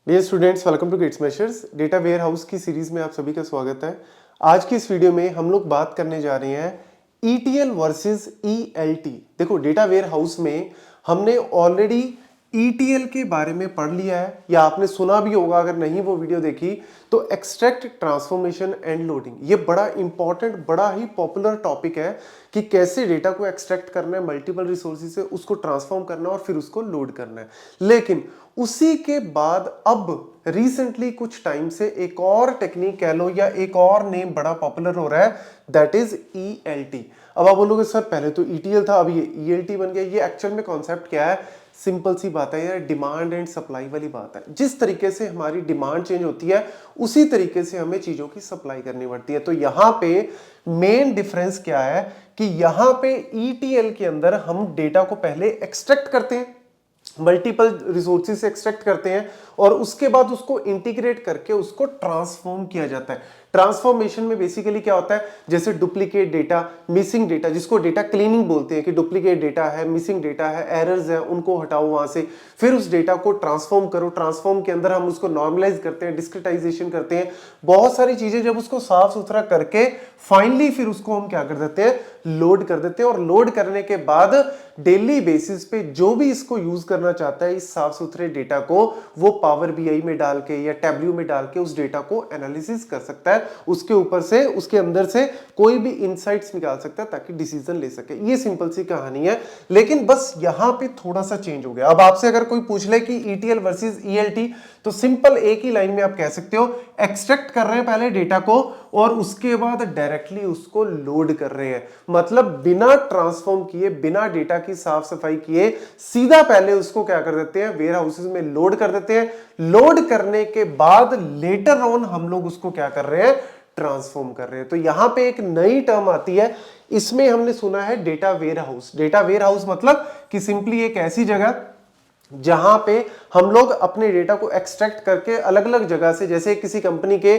Dear students, welcome to Gate Smashers. Data warehouse की series में आप सभी का स्वागत है। आज की इस वीडियो में हम लोग बात करने जा रहे हैं ETL वर्सेस ELT। देखो, डेटा वेयर हाउस में हमने ऑलरेडी ETL के बारे में पढ़ लिया है या आपने सुना भी होगा, अगर नहीं वो वीडियो देखी तो। एक्सट्रैक्ट, ट्रांसफॉर्मेशन एंड लोडिंग, ये बड़ा इंपॉर्टेंट, बड़ा ही पॉपुलर टॉपिक है कि कैसे डेटा को एक्सट्रैक्ट करना है मल्टीपल रिसोर्सेज से, उसको ट्रांसफॉर्म करना है और फिर उसको लोड करना है। लेकिन उसी के बाद अब रिसेंटली कुछ टाइम से एक और टेक्निक कह लो या एक और नेम बड़ा पॉपुलर हो रहा है, दैट इज ELT। अब आप बोलोगे सर पहले तो ETL था, अब ये ELT बन गया। ये एक्चुअल में कॉन्सेप्ट क्या है? सिंपल सी बात है यार, डिमांड एंड सप्लाई वाली बात है। जिस तरीके से हमारी डिमांड चेंज होती है उसी तरीके से हमें चीजों की सप्लाई करनी पड़ती है। तो यहां पे मेन डिफरेंस क्या है कि यहां पे ETL के अंदर हम डेटा को पहले एक्सट्रैक्ट करते हैं, मल्टीपल रिसोर्सेज से एक्सट्रैक्ट करते हैं और उसके बाद उसको इंटीग्रेट करके उसको ट्रांसफॉर्म किया जाता है। ट्रांसफॉर्मेशन में बेसिकली क्या होता है, जैसे डुप्लीकेट डेटा, मिसिंग डेटा, जिसको डेटा क्लीनिंग बोलते हैं कि डुप्लीकेट डेटा है, मिसिंग डेटा है, एरर्स है, उनको हटाओ वहां से, फिर उस डेटा को ट्रांसफॉर्म करो। ट्रांसफॉर्म के अंदर हम उसको नॉर्मलाइज करते हैं, डिस्क्रिटाइजेशन करते हैं, बहुत सारी चीजें। जब उसको साफ सुथरा करके फाइनली फिर उसको हम क्या कर देते हैं, लोड कर देते हैं। और लोड करने के बाद डेली बेसिस पे जो भी इसको यूज करना चाहता है इस साफ सुथरे डेटा को, वो पावर BI में डाल के या टैब्ल्यू में डाल के उस डेटा को एनालिसिस कर सकता है। उसके ऊपर से, उसके अंदर से कोई भी इंसाइट्स निकाल सकता है ताकि डिसीजन ले सके। ये सिंपल सी कहानी है। लेकिन बस यहां पे थोड़ा सा चेंज हो गया। अब आपसे अगर कोई पूछ ले कि ETL वर्सेस ELT, तो सिंपल एक ही लाइन में आप कह सकते हो, एक्सट्रैक्ट कर रहे हैं पहले डेटा को और उसके बाद डायरेक्टली उसको लोड कर रहे हैं। मतलब बिना ट्रांसफॉर्म किए, बिना डेटा की साफ सफाई किए, सीधा पहले उसको क्या कर देते हैं, वेयर हाउसेज में लोड कर देते हैं। लोड करने के बाद लेटर ऑन हम लोग उसको क्या कर रहे हैं, ट्रांसफॉर्म कर रहे हैं। तो यहां पे एक नई टर्म आती है, इसमें हमने सुना है data warehouse. Data warehouse मतलब कि सिंपली एक ऐसी जगह जहां पे हम लोग अपने डेटा को एक्सट्रैक्ट करके अलग अलग जगह से, जैसे किसी कंपनी के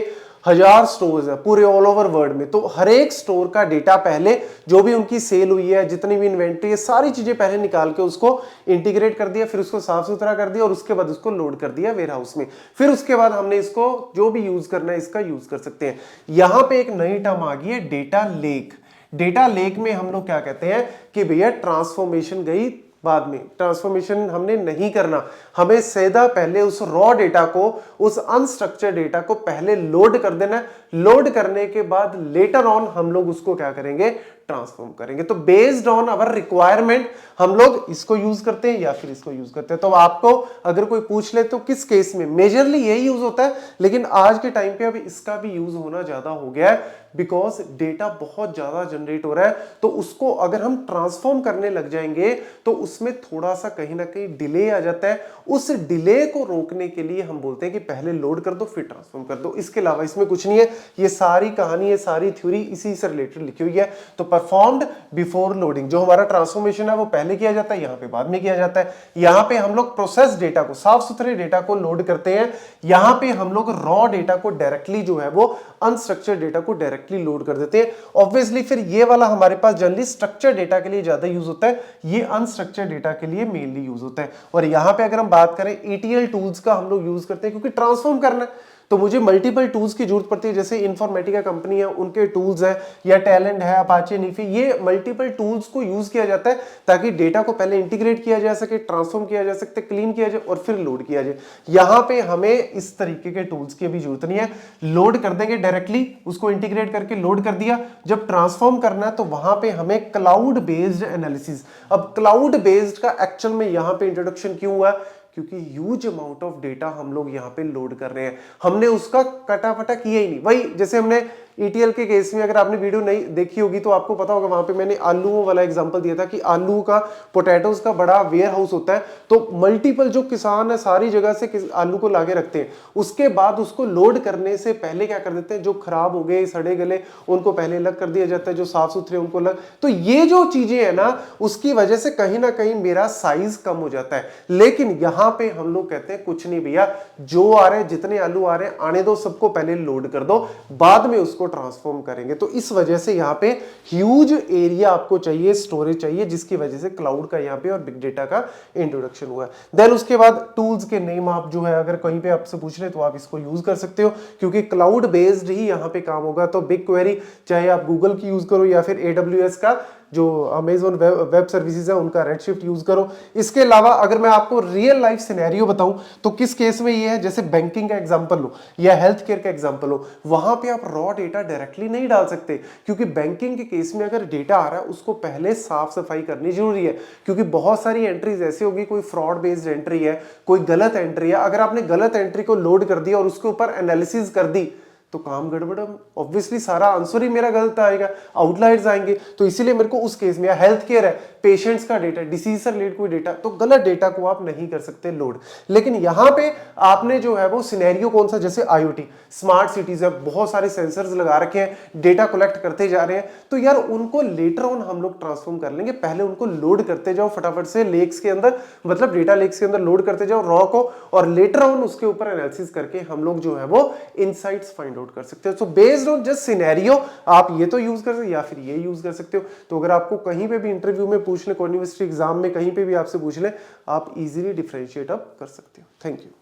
1000 स्टोर्स है पूरे ऑल ओवर वर्ल्ड में, तो हर एक स्टोर का डेटा पहले, जो भी उनकी सेल हुई है, जितनी भी इन्वेंट्री है, सारी चीजें पहले निकाल के उसको इंटीग्रेट कर दिया, फिर उसको साफ सुथरा कर दिया और उसके बाद उसको लोड कर दिया वेयर हाउस में। फिर उसके बाद हमने इसको जो भी यूज करना है इसका यूज कर सकते हैं। यहां पे एक नई टर्म आ गई है, डेटा लेक। डेटा लेक में हम लोग क्या कहते हैं कि भैया ट्रांसफॉर्मेशन गई बाद में, ट्रांसफॉर्मेशन हमने नहीं करना, हमें सीधा पहले उस रॉ डेटा को, उस अनस्ट्रक्चर्ड डेटा को पहले लोड कर देना। लोड करने के बाद लेटर ऑन हम लोग उसको क्या करेंगे, ट्रांसफॉर्म करेंगे। तो बेस्ड ऑन अवर रिक्वायरमेंट हम लोग इसको यूज करते हैं या फिर इसको यूज करते हैं। तो आपको अगर कोई पूछ ले तो किस केस में मेजरली यही यूज होता है, लेकिन आज के टाइम पे अब इसका भी यूज होना ज्यादा हो गया है, बिकॉज डेटा बहुत ज्यादा जनरेट हो रहा है। तो उसको अगर हम ट्रांसफॉर्म करने लग जाएंगे तो उसमें थोड़ा सा कहीं ना कहीं डिले आ जाता है। उस डिले को रोकने के लिए हम बोलते हैं कि पहले लोड कर दो फिर ट्रांसफॉर्म कर दो। इसके अलावा इसमें कुछ नहीं है। ये सारी कहानी, ये सारी थ्योरी इसी से रिलेटेड लिखी हुई है। तो परफॉर्म्ड बिफोर लोडिंग, जो हमारा ट्रांसफॉर्मेशन है वो पहले किया जाता है, यहाँ पे बाद में किया जाता है। यहाँ पे हम लोग प्रोसेस डेटा को, साफ सुथरे डेटा को लोड करते हैं। यहाँ पे हम लोग रॉ डेटा को डायरेक्टली, जो है वो अनस्ट्रक्चर्ड डेटा को डायरेक्टली लोड कर देते हैं। ऑब्वियसली फिर ये वाला हमारे पास जनरली स्ट्रक्चर्ड डेटा के लिए ज्यादा यूज होता है, ये अनस्ट्रक्चर्ड डेटा के लिए मेनली यूज होता है। और यहाँ पे अगर हम बात करें ETL टूल्स का, हम लोग यूज करते हैं क्योंकि ट्रांसफॉर्म करना है तो मुझे मल्टीपल टूल्स की जरूरत पड़ती है। जैसे इन्फॉर्मेटिका कंपनी है, उनके टूल्स है, या टैलेंट है, अपाचे, निफी, ये मल्टीपल टूल्स को यूज किया जाता है ताकि डेटा को पहले इंटीग्रेट किया जा सके, ट्रांसफॉर्म किया जा सकते, क्लीन किया जाए और फिर लोड किया जाए। यहां पे हमें इस तरीके के टूल्स की अभी जरूरत नहीं है। लोड कर देंगे डायरेक्टली, उसको इंटीग्रेट करके लोड कर दिया। जब ट्रांसफॉर्म करना है तो वहां पे हमें क्लाउड बेस्ड एनालिसिस। अब क्लाउड बेस्ड का एक्चुअल में यहां पे इंट्रोडक्शन क्यों हुआ, क्योंकि ह्यूज अमाउंट ऑफ डेटा हम लोग यहाँ पे लोड कर रहे हैं। हमने उसका कटाफटा किया ही नहीं। वही जैसे हमने ETL के केस में, अगर आपने वीडियो नहीं देखी होगी तो आपको पता होगा, वहां पे मैंने आलूओं वाला एग्जांपल दिया था कि आलू का, पोटैटोज का बड़ा वेयर हाउस होता है। तो मल्टीपल जो किसान है सारी जगह से आलू को लाके रखते हैं, उसके बाद उसको लोड करने से पहले क्या कर देते हैं, जो खराब हो गए, सड़े गले, उनको पहले अलग कर दिया जाता है, जो साफ सुथरे उनको अलग। तो ये जो चीजें है ना, उसकी वजह से कहीं ना कहीं मेरा साइज कम हो जाता है। लेकिन यहां यहां पे हम लोग कहते हैं कुछ नहीं भैया, जो आ रहे हैं, जितने आलू आ रहे हैं आने दो, सबको पहले लोड कर दो, बाद में उसको ट्रांसफॉर्म करेंगे। तो इस वजह से यहां पे ह्यूज एरिया आपको चाहिए, स्टोरेज चाहिए, जिसकी वजह से क्लाउड का यहां पे और बिग डेटा का इंट्रोडक्शन हुआ है। देन उसके बाद टूल्स के नेम आप जो है अगर कहीं पे आपसे पूछ रहे तो आप इसको यूज कर सकते हो, क्योंकि क्लाउड बेस्ड ही यहां पे काम होगा। तो बिग क्वेरी चाहे आप गूगल की यूज करो या फिर AWS का जो अमेजॉन वेब सर्विसेज है उनका रेडशिफ्ट यूज करो। इसके अलावा अगर मैं आपको रियल लाइफ सिनेरियो बताऊं तो किस केस में ये है, जैसे बैंकिंग का एग्जांपल लो या हेल्थ केयर का एग्जांपल हो, वहां पे आप रॉ डेटा डायरेक्टली नहीं डाल सकते, क्योंकि बैंकिंग के केस में अगर डेटा आ रहा है उसको पहले साफ सफाई करनी जरूरी है, क्योंकि बहुत सारी एंट्रीज ऐसी होगी, कोई फ्रॉड बेस्ड एंट्री है, कोई गलत एंट्री है, अगर आपने गलत एंट्री को लोड कर दिया और उसके ऊपर एनालिसिस कर दी तो काम गड़बड़, ऑब्वियसली सारा आंसर ही मेरा गलत आएगा, आउटलायर्स आएंगे। तो इसीलिए मेरे को उस केस में, हेल्थ केयर है, पेशेंट्स का डेटा, डिसीज से रिलेटेड कोई डेटा, तो गलत डेटा को आप नहीं कर सकते लोड। लेकिन यहां पे आपने जो है वो सिनेरियो कौन सा, जैसे IoT, स्मार्ट सिटीज है, बहुत सारे सेंसर्स लगा रखे हैं, डेटा कलेक्ट करते जा रहे हैं, तो यार उनको लेटर ऑन हम लोग ट्रांसफॉर्म कर लेंगे, पहले उनको लोड करते जाओ फटाफट से लेक्स के अंदर, मतलब डेटा लेक्स के अंदर लोड करते जाओ रॉ को, और लेटर ऑन उसके ऊपर एनालिसिस करके हम लोग जो है वो इनसाइट्स फाइंड आउट कर सकते हो। So based on just scenario आप ये तो यूज कर सकते हो या फिर ये यूज कर सकते हो। तो अगर आपको कहीं पे भी इंटरव्यू में पूछ ले, यूनिवर्सिटी एग्जाम में कहीं पे भी आपसे पूछ ले, आप इजीली डिफरेंशिएट अप कर सकते हो। Thank you.